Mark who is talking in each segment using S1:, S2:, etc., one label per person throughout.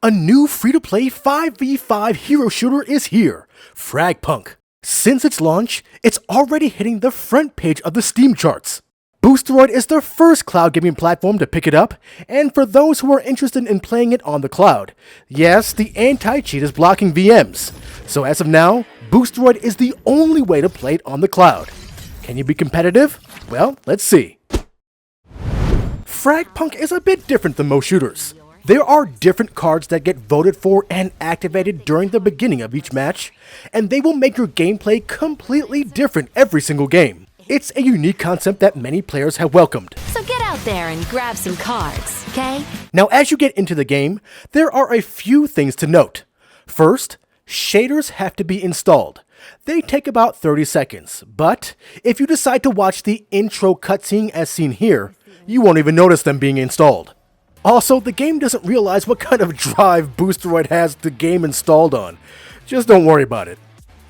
S1: A new free-to-play 5v5 hero shooter is here, FragPunk. Since its launch, it's already hitting the front page of the Steam charts. Boosteroid is the first cloud gaming platform to pick it up, and for those who are interested in playing it on the cloud, yes, the anti-cheat is blocking VMs. So as of now, Boosteroid is the only way to play it on the cloud. Can you be competitive? Well, let's see. FragPunk is a bit different than most shooters. There are different cards that get voted for and activated during the beginning of each match, and they will make your gameplay completely different every single game. It's a unique concept that many players have welcomed.
S2: So get out there and grab some cards, okay?
S1: Now as you get into the game, there are a few things to note. First, shaders have to be installed. They take about 30 seconds, but if you decide to watch the intro cutscene as seen here, you won't even notice them being installed. Also, the game doesn't realize what kind of drive Boosteroid has the game installed on. Just don't worry about it.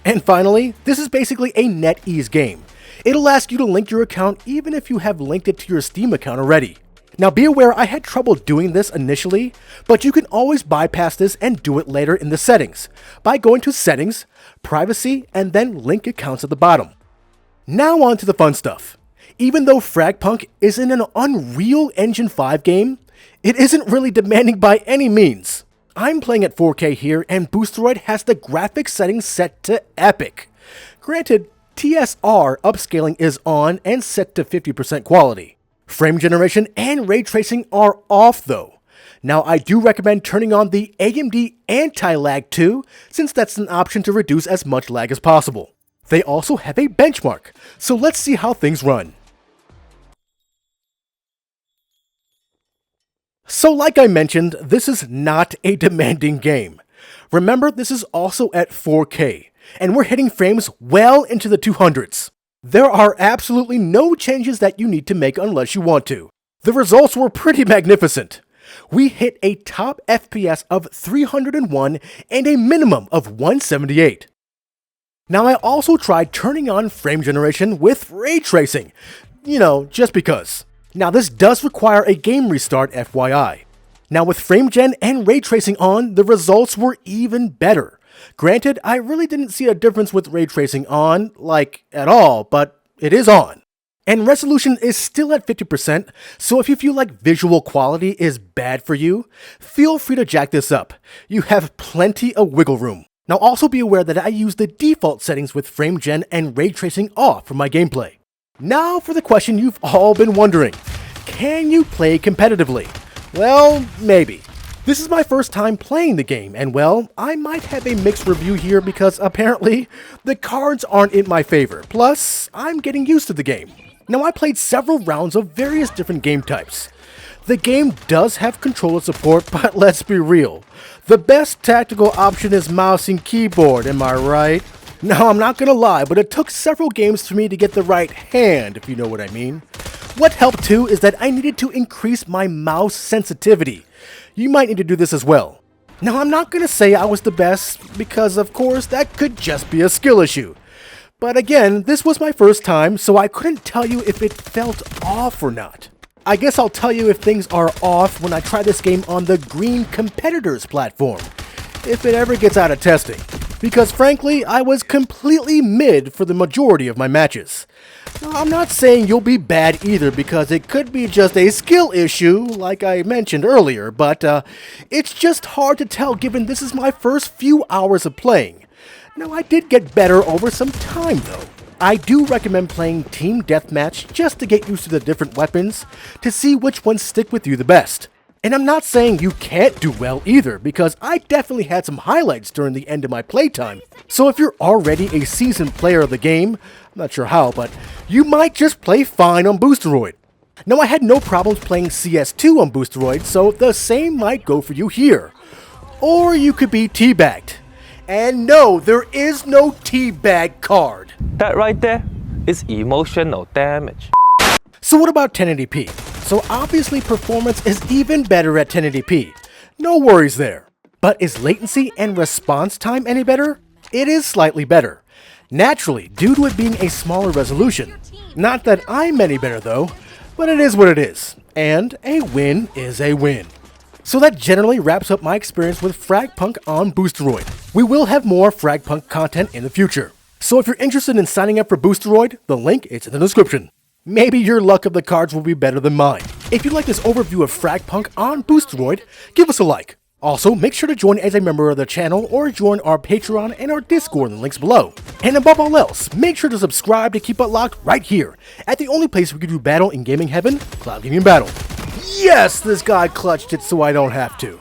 S1: And finally, this is basically a NetEase game. It'll ask you to link your account even if you have linked it to your Steam account already. Now be aware I had trouble doing this initially, but you can always bypass this and do it later in the settings by going to Settings, Privacy, and then Link Accounts at the bottom. Now on to the fun stuff. Even though FragPunk isn't an Unreal Engine 5 game, it isn't really demanding by any means. I'm playing at 4K here, and Boosteroid has the graphics settings set to epic. Granted, TSR upscaling is on and set to 50% quality. Frame generation and ray tracing are off though. Now I do recommend turning on the AMD anti-lag too, since that's an option to reduce as much lag as possible. They also have a benchmark, so let's see how things run. So like I mentioned, this is not a demanding game. Remember, this is also at 4K, and we're hitting frames well into the 200s. There are absolutely no changes that you need to make unless you want to. The results were pretty magnificent. We hit a top FPS of 301 and a minimum of 178. Now I also tried turning on frame generation with ray tracing, just because. Now this does require a game restart FYI. Now with frame gen and ray tracing on, the results were even better. Granted, I really didn't see a difference with ray tracing on, at all, but it is on. And resolution is still at 50%, so if you feel like visual quality is bad for you, feel free to jack this up. You have plenty of wiggle room. Now also be aware that I use the default settings with frame gen and ray tracing off for my gameplay. Now for the question you've all been wondering. Can you play competitively? Well, maybe. This is my first time playing the game, and well, I might have a mixed review here because apparently the cards aren't in my favor. Plus, I'm getting used to the game. Now I played several rounds of various different game types. The game does have controller support, but let's be real. The best tactical option is mouse and keyboard, am I right? Now I'm not gonna lie, but it took several games for me to get the right hand, if you know what I mean. What helped too is that I needed to increase my mouse sensitivity. You might need to do this as well. Now I'm not gonna say I was the best, because of course that could just be a skill issue. But again, this was my first time, so I couldn't tell you if it felt off or not. I guess I'll tell you if things are off when I try this game on the Green Competitors platform, if it ever gets out of testing. Because frankly, I was completely mid for the majority of my matches. Now, I'm not saying you'll be bad either, because it could be just a skill issue, like I mentioned earlier, but it's just hard to tell given this is my first few hours of playing. Now, I did get better over some time though. I do recommend playing Team Deathmatch just to get used to the different weapons, to see which ones stick with you the best. And I'm not saying you can't do well either, because I definitely had some highlights during the end of my playtime. So if you're already a seasoned player of the game, I'm not sure how, but you might just play fine on Boosteroid. Now I had no problems playing CS2 on Boosteroid, so the same might go for you here. Or you could be teabagged. And no, there is no teabag card.
S3: That right there is emotional damage.
S1: So what about 1080p? So obviously performance is even better at 1080p. No worries there. But is latency and response time any better? It is slightly better. Naturally, due to it being a smaller resolution. Not that I'm any better though, but it is what it is. And a win is a win. So that generally wraps up my experience with FragPunk on Boosteroid. We will have more FragPunk content in the future. So if you're interested in signing up for Boosteroid, the link is in the description. Maybe your luck of the cards will be better than mine. If you like this overview of FragPunk on Boosteroid, give us a like. Also, make sure to join as a member of the channel or join our Patreon and our Discord in the links below. And above all else, make sure to subscribe to keep it locked right here, at the only place we can do battle in gaming heaven, Cloud Gaming Battle. Yes, this guy clutched it so I don't have to.